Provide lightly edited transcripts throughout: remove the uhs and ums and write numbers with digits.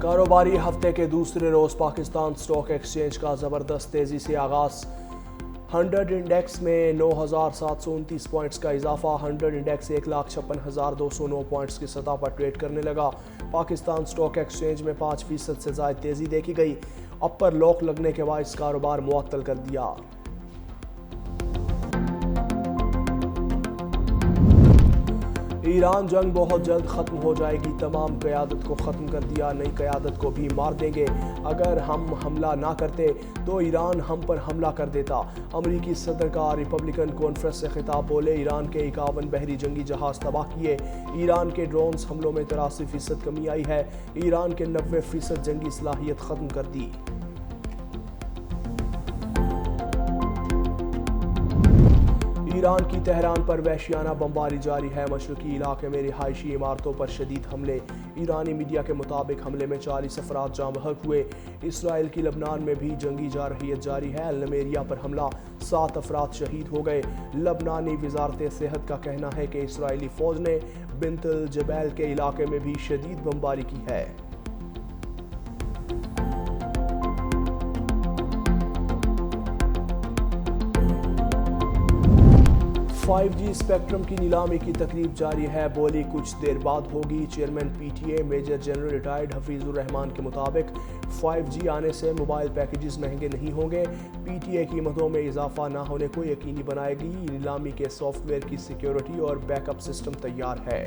کاروباری ہفتے کے دوسرے روز پاکستان سٹاک ایکسچینج کا زبردست تیزی سے آغاز 100 انڈیکس میں 9,729 پوائنٹس کا اضافہ 100 انڈیکس 1,56,209 پوائنٹس کی سطح پر ٹریڈ کرنے لگا۔ پاکستان سٹاک ایکسچینج میں 5% سے زائد تیزی دیکھی گئی۔ اپر لاک لگنے کے باعث کاروبار معطل کر دیا۔ ایران جنگ بہت جلد ختم ہو جائے گی، تمام قیادت کو ختم کر دیا، نئی قیادت کو بھی مار دیں گے، اگر ہم حملہ نہ کرتے تو ایران ہم پر حملہ کر دیتا۔ امریکی صدر کا ریپبلکن کانفرنس سے خطاب، بولے ایران کے 51 بحری جنگی جہاز تباہ کیے، ایران کے ڈرونز حملوں میں 83% کمی آئی ہے، ایران کے 90% جنگی صلاحیت ختم کر دی۔ ایران کی تہران پر وحشیانہ بمباری جاری ہے، مشرقی علاقے میں رہائشی عمارتوں پر شدید حملے، ایرانی میڈیا کے مطابق حملے میں 40 افراد جاں بحق ہوئے۔ اسرائیل کی لبنان میں بھی جنگی جارحیت جاری ہے، النمیریا پر حملہ، 7 افراد شہید ہو گئے۔ لبنانی وزارت صحت کا کہنا ہے کہ اسرائیلی فوج نے بنت الجبیل کے علاقے میں بھی شدید بمباری کی ہے۔ جی اسپیکٹرم کی نیلامی کی تقریب جاری ہے، بولی کچھ دیر بعد ہوگی۔ Chairman P T A major general retired Hafeez Ur-Rehman کے مطابق 5G آنے سے موبائل پیکیجز مہنگے نہیں ہوں گے، پی ٹی اے قیمتوں میں اضافہ نہ ہونے کو یقینی بنائے گی، نیلامی کے سافٹ ویئر کی سیکیورٹی اور بیک اپ سسٹم تیار ہے۔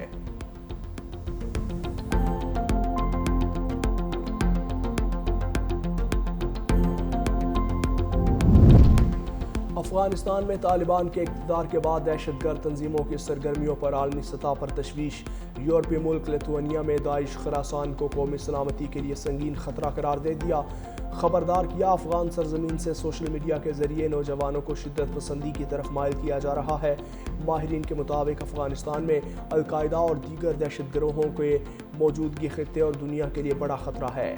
افغانستان میں طالبان کے اقتدار کے بعد دہشت گرد تنظیموں کی سرگرمیوں پر عالمی سطح پر تشویش، یورپی ملک لیتھوانیا میں داعش خراسان کو قومی سلامتی کے لیے سنگین خطرہ قرار دے دیا، خبردار کیا افغان سرزمین سے سوشل میڈیا کے ذریعے نوجوانوں کو شدت پسندی کی طرف مائل کیا جا رہا ہے۔ ماہرین کے مطابق افغانستان میں القاعدہ اور دیگر دہشت گروہوں کی موجودگی خطے اور دنیا کے لیے بڑا خطرہ ہے۔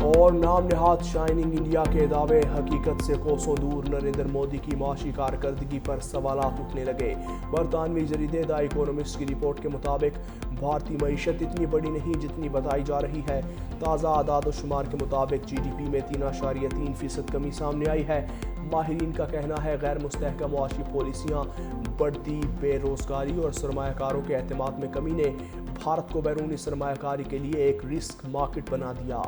اور نام نہاد شائننگ انڈیا کے دعوے حقیقت سے کوسوں دور، نریندر مودی کی معاشی کارکردگی پر سوالات اٹھنے لگے۔ برطانوی جریدے دا اکونومسٹ کی رپورٹ کے مطابق بھارتی معیشت اتنی بڑی نہیں جتنی بتائی جا رہی ہے۔ تازہ اعداد و شمار کے مطابق جی ڈی پی میں 3.3% کمی سامنے آئی ہے۔ ماہرین کا کہنا ہے غیر مستحکم معاشی پالیسیاں، بڑھتی بے روزگاری اور سرمایہ کاروں کے اعتماد میں کمی نے بھارت کو بیرونی سرمایہ کاری کے لیے ایک رسک مارکیٹ بنا دیا۔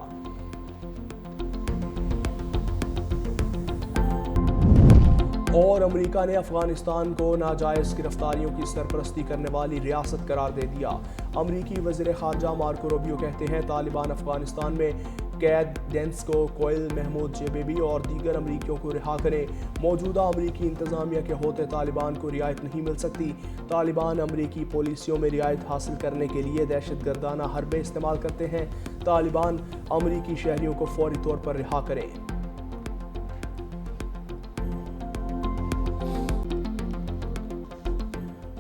اور امریکہ نے افغانستان کو ناجائز گرفتاریوں کی سرپرستی کرنے والی ریاست قرار دے دیا۔ امریکی وزیر خارجہ مارکو روبیو کہتے ہیں طالبان افغانستان میں قید ڈینس کو کوئل، محمود جیبیبی اور دیگر امریکیوں کو رہا کریں۔ موجودہ امریکی انتظامیہ کے ہوتے طالبان کو رعایت نہیں مل سکتی۔ طالبان امریکی پالیسیوں میں رعایت حاصل کرنے کے لیے دہشت گردانہ حربے استعمال کرتے ہیں۔ طالبان امریکی شہریوں کو فوری طور پر رہا کریں۔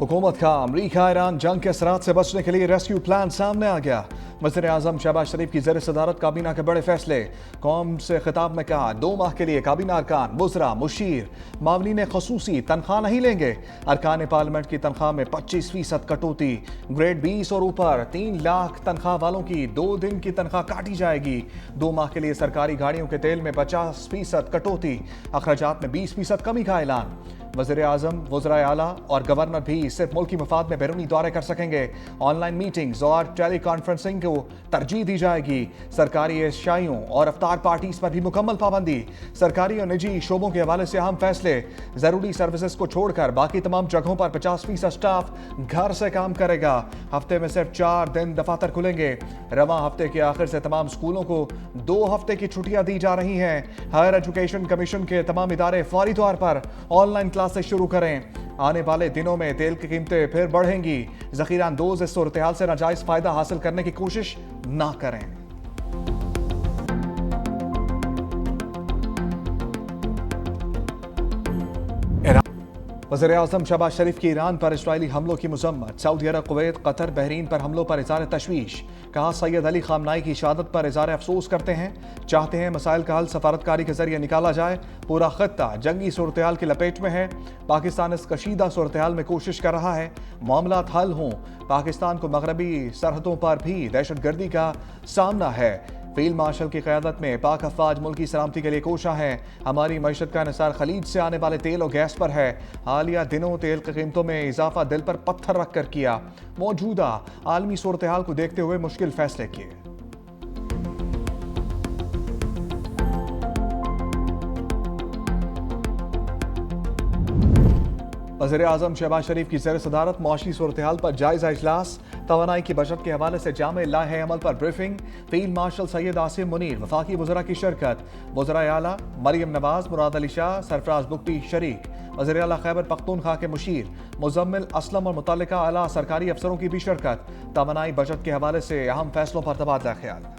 حکومت کا امریکہ ایران جنگ کے اثرات سے بچنے کے لیے ریسکیو پلان سامنے آ گیا۔ وزیر اعظم شہباز شریف کی زیر صدارت کابینہ کے بڑے فیصلے، قوم سے خطاب میں کہا 2 ماہ کے لیے کابینہ ارکان، وزراء، مشیر، معاونین خصوصی تنخواہ نہیں لیں گے۔ ارکان پارلیمنٹ کی تنخواہ میں 25% کٹوتی، گریڈ 20 اور اوپر 3 لاکھ تنخواہ والوں کی 2 دن کی تنخواہ کاٹی جائے گی۔ 2 ماہ کے لیے سرکاری گاڑیوں کے تیل میں 50% کٹوتی، اخراجات میں 20% کمی کا اعلان۔ وزیر اعظم، وزرائے اعلیٰ اور گورنر بھی صرف ملکی مفاد میں بیرونی دورے کر سکیں گے۔ آن لائن میٹنگز اور ٹیلی کانفرنسنگ کو ترجیح دی جائے گی۔ سرکاری عشائیوں اور افطار پارٹیز پر بھی مکمل پابندی۔ سرکاری اور نجی شعبوں کے حوالے سے اہم فیصلے، ضروری سروسز کو چھوڑ کر باقی تمام جگہوں پر 50% سٹاف گھر سے کام کرے گا۔ ہفتے میں صرف 4 دن دفاتر کھلیں گے۔ رواں ہفتے کے آخر سے تمام اسکولوں کو 2 ہفتے کی چھٹیاں دی جا رہی ہیں۔ ہائر ایجوکیشن کمیشن کے تمام ادارے فوری طور پر آن لائن کلاسز شروع کریں۔ آنے والے دنوں میں تیل کی قیمتیں پھر بڑھیں گی۔ ذخیرہ اندوز اس صورتحال سے ناجائز فائدہ حاصل کرنے کی کوشش نہ کریں۔ वज़ीर आज़म शहबाज शरीफ की ईरान पर इसराइली हमलों की मजम्मत। सऊदी अरब, कुवैत, कतर, बहरीन पर हमलों पर इज़हार तशवीश। कहा सैयद अली खामनाई की शहादत पर इज़हार अफसोस करते हैं, चाहते हैं मसाइल का हल सफारतकारी के जरिए निकाला जाए। पूरा खत्ता जंगी सूरत हाल की लपेट में है। पाकिस्तान इस कशीदा सूरत हाल में कोशिश कर रहा है मामलात हल हों। पाकिस्तान को मगरबी सरहदों पर भी दहशत गर्दी का सामना है। फील्ड मार्शल की क़यादत में पाक अफवाज मुल्क की सलामती के लिए कोशा है। हमारी मईशत का इन्हिसार खलीज से आने वाले तेल और गैस पर है। हालिया दिनों तेल की कीमतों में इजाफा दिल पर पत्थर रख कर किया। मौजूदा आलमी सूरत हाल को देखते हुए मुश्किल फैसले किए। वज़ीर आज़म शहबाज शरीफ की ज़ेर सदारत मुआशी सूरत हाल पर जायजा इजलास। तवानाई की बचत के हवाले से जामे लाहे अमल पर briefing. Field marshal Syed Asim Munir, वफाकी वज़रा की शिरकत। वज़राए आला मरियम नवाज, मुराद अली शाह, सरफराज बुगटी शरीक। वज़ीर आला खैबर पख्तूनख्वा के मुशीर मुज़म्मिल असलम और मुतल्लिका आला सरकारी अफसरों की भी शिरकत। तवानाई बचत के हवाले से अहम फैसलों पर तबादला ख्याल।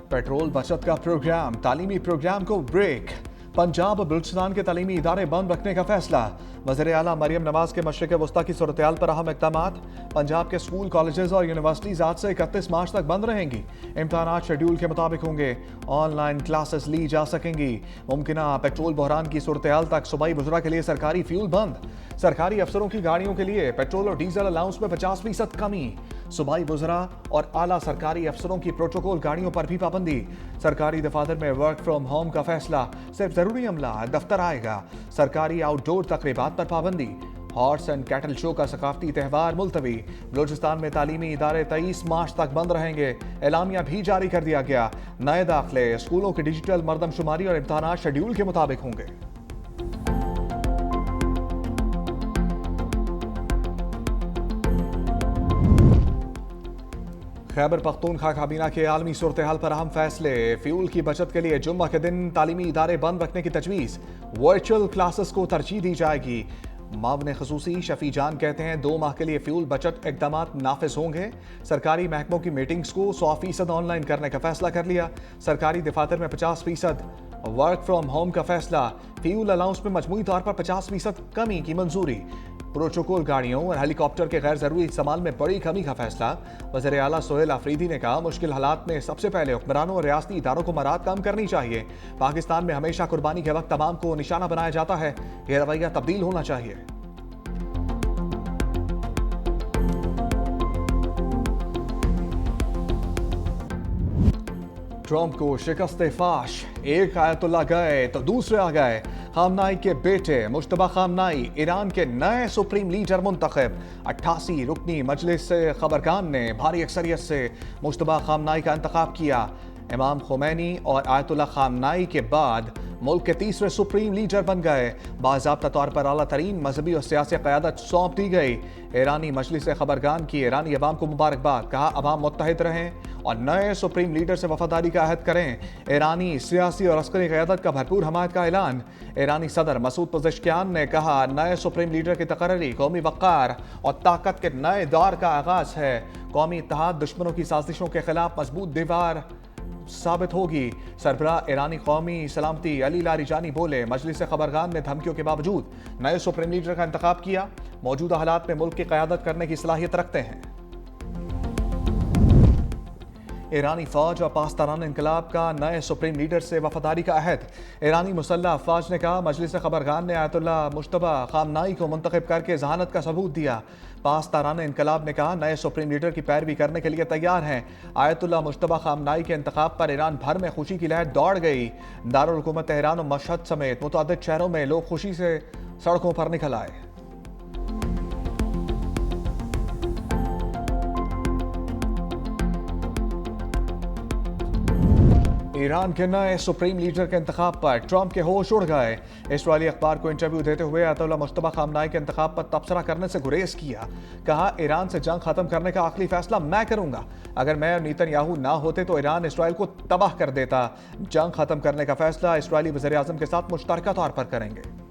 पेट्रोल बचत का प्रोग्राम, तालीमी प्रोग्राम को ब्रेक। पंजाब और बलूचिस्तान के तालीमी इदारे बंद रखने का फैसला। वज़ीर आला मरियम नवाज के मशरिक़ वस्ता की सूरत हाल पर अहम इक़दामात। पंजाब के स्कूल, कॉलेजेस और यूनिवर्सिटीज़ आज से 31 मार्च तक बंद रहेंगी। इम्तहानात शेड्यूल के मुताबिक होंगे। ऑनलाइन क्लासेस ली जा सकेंगी। मुमकिना पेट्रोल बहरान की सूरत हाल तक सूबाई वज़रा के लिए सरकारी फ्यूल बंद। सरकारी अफसरों की गाड़ियों के लिए पेट्रोल और डीजल अलाउंस में 50% कमी। सूबाई वज़रा और आला सरकारी अफसरों की प्रोटोकॉल गाड़ियों पर भी पाबंदी। सरकारी दफातर में वर्क फ्रॉम होम का फैसला, सिर्फ जरूरी अमला दफ्तर आएगा। सरकारी आउटडोर तकरीबात पर पाबंदी। हॉर्स एंड कैटल शो का सकाफती त्यौहार मुलतवी। बलूचिस्तान में तालीमी इदारे 23 मार्च तक बंद रहेंगे। एलामिया भी जारी कर दिया गया। नए दाखिले, स्कूलों की डिजिटल मरदमशुमारी और इम्तहानात शेड्यूल के मुताबिक होंगे। खैबर पख्तूनख्वा काबीना के आलमी सूरत हाल पर अहम फैसले। फ्यूल की बचत के लिए जुम्मा के दिन तालीमी इदारे बंद रखने की तजवीज़। वर्चुअल क्लासेस को तरजीह दी जाएगी। मावन खसूसी शफी जान कहते हैं 2 माह के लिए फ्यूल बचत इक़दामात नाफिज होंगे। सरकारी महकमों की मीटिंग्स को 100% ऑनलाइन करने का फैसला कर लिया। सरकारी दफातर में 50% वर्क फ्रॉम होम का फैसला। फ्यूल अलाउंस में मजमूई तौर पर 50% कमी की मंजूरी। प्रोटोकॉल गाड़ियों और हेलीकॉप्टर के गैर जरूरी इस्तेमाल में बड़ी कमी का फैसला। वज़ीर आला सोहेल आफरीदी ने कहा मुश्किल हालात में सबसे पहले हुक्मरानों और रियासती इदारों को मराद कम करनी चाहिए। पाकिस्तान में हमेशा कुर्बानी के वक्त तमाम को निशाना बनाया जाता है। यह रवैया तब्दील होना चाहिए। ट्रंप को शिकस्त फाश। एक आयतुल्ला गए तो दूसरे आ गए। खामनाई के बेटे मुश्तबा खामनाई ईरान के नए सुप्रीम लीडर मुंतखब। 88 रुकनी मजलिस से खबरगान ने भारी अक्सरियत से मुश्तबा खामनाई का इंतखाब किया। इमाम खुमैनी और आयतुल्ला खामनाई के बाद मुल्क के तीसरे सुप्रीम लीडर बन गए। बाज़ाब्ता तौर पर आला तरीन मजहबी और सियासी क़यादत सौंप दी गई। ईरानी मजलिस खबरगान की ईरानी अवाम को मुबारकबाद। कहा अवाम मुत्तहिद रहें और नए सुप्रीम लीडर से वफादारी का अहद करें। ईरानी सियासी और अस्करी क़यादत का भरपूर हमायत का ऐलान। ईरानी सदर मसूद पज़ेश्कियान ने कहा नए सुप्रीम लीडर की तकर्री कौमी वक़ार और ताकत के नए दौर का आगाज है। कौमी इत्तेहाद दुश्मनों की साजिशों के खिलाफ मजबूत दीवार साबित होगी। सरबराह ईरानी कौमी सलामती अली लारीजानी बोले मजलिस खबरगान ने धमकियों के बावजूद नए सुप्रीम लीडर का इंतखाब किया। मौजूदा हालात में मुल्क की क़यादत करने की सलाहियत रखते हैं। ईरानी फौज और पासदारान इनकलाब का नए सुप्रीम लीडर से वफादारी का अहद। ईरानी मुसल्लह अफवाज ने कहा मजलिस खबरगान ने आयतुल्ला मुश्तबा खामनाई को मुंतखब करके जहानत का सबूत दिया। पासदारान इनकलाब ने कहा नए सुप्रीम लीडर की पैरवी करने के लिए तैयार हैं। आयतुल्ला मुश्तबा खामनाई के इंतखाब पर ईरान भर में खुशी की लहर दौड़ गई। दारुल हुकूमत तेहरान और मशहद समेत मुतअद्दिद शहरों में लोग खुशी से सड़कों पर निकल आए। ईरान के नए सुप्रीम लीडर के इंतखाब पर ट्रंप के होश उड़ गए। इसराइली अखबार को इंटरव्यू देते हुए आयतुल्ला मुश्तबा खामनाई के इंतखाब पर तबसरा करने से गुरेज किया। कहा ईरान से जंग खत्म करने का आखिरी फैसला मैं करूंगा। अगर मैं और नेतन्याहू ना होते तो ईरान इसराइल को तबाह कर देता। जंग खत्म करने का फैसला इसराइली वज़ीर आज़म के साथ मुश्तरका तौर पर करेंगे।